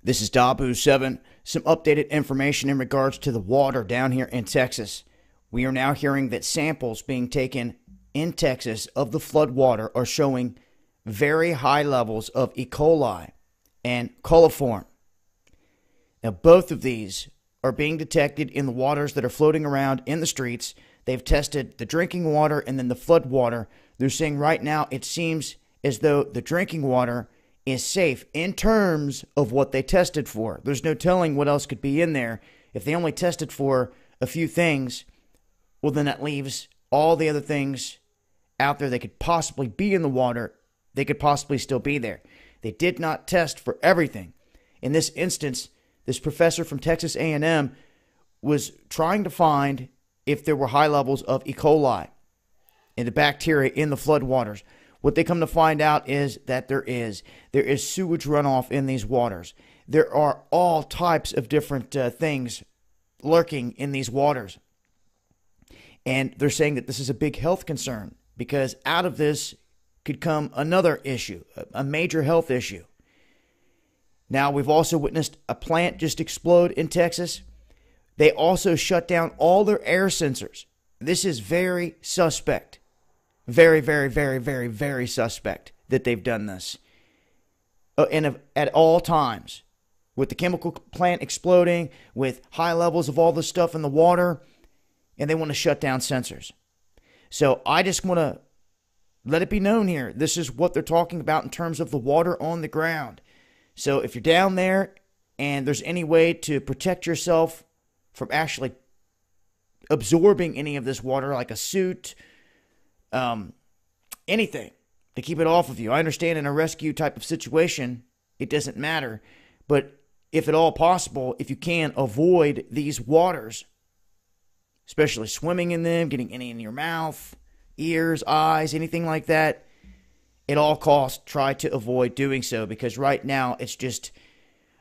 This is Dabu7. Some updated information in regards to the water down here in Texas. We are now hearing that samples being taken in Texas of the floodwater are showing very high levels of E. coli and coliform. Now, both of these are being detected in the waters that are floating around in the streets. They've tested the drinking water and then the floodwater. They're saying right now it seems as though the drinking water is safe in terms of what they tested for. There's no telling what else could be in there. If they only tested for a few things, well, then that leaves all the other things out there that could possibly be in the water. They could possibly still be there. They did not test for everything. In this instance, this professor from Texas A&M was trying to find if there were high levels of E. coli and the bacteria in the floodwaters. What they come to find out is that there is sewage runoff in these waters. There are all types of different things lurking in these waters. And they're saying that this is a big health concern because out of this could come another issue, a major health issue. Now, we've also witnessed a plant just explode in Texas. They also shut down all their air sensors. This is very suspect. Very, very, very, very, very suspect that they've done this. And at all times, with the chemical plant exploding, with high levels of all this stuff in the water, and they want to shut down sensors. So I just want to let it be known here. This is what they're talking about in terms of the water on the ground. So if you're down there and there's any way to protect yourself from actually absorbing any of this water, like a suit, anything to keep it off of you. I understand in a rescue type of situation, it doesn't matter. But if at all possible, if you can, avoid these waters, especially swimming in them, getting any in your mouth, ears, eyes, anything like that. At all costs, try to avoid doing so because right now it's just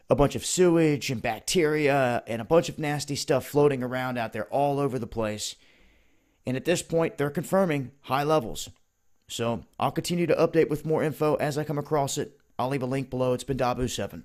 a bunch of sewage and bacteria and a bunch of nasty stuff floating around out there all over the place. And at this point, they're confirming high levels. So I'll continue to update with more info as I come across it. I'll leave a link below. It's been Dabu7.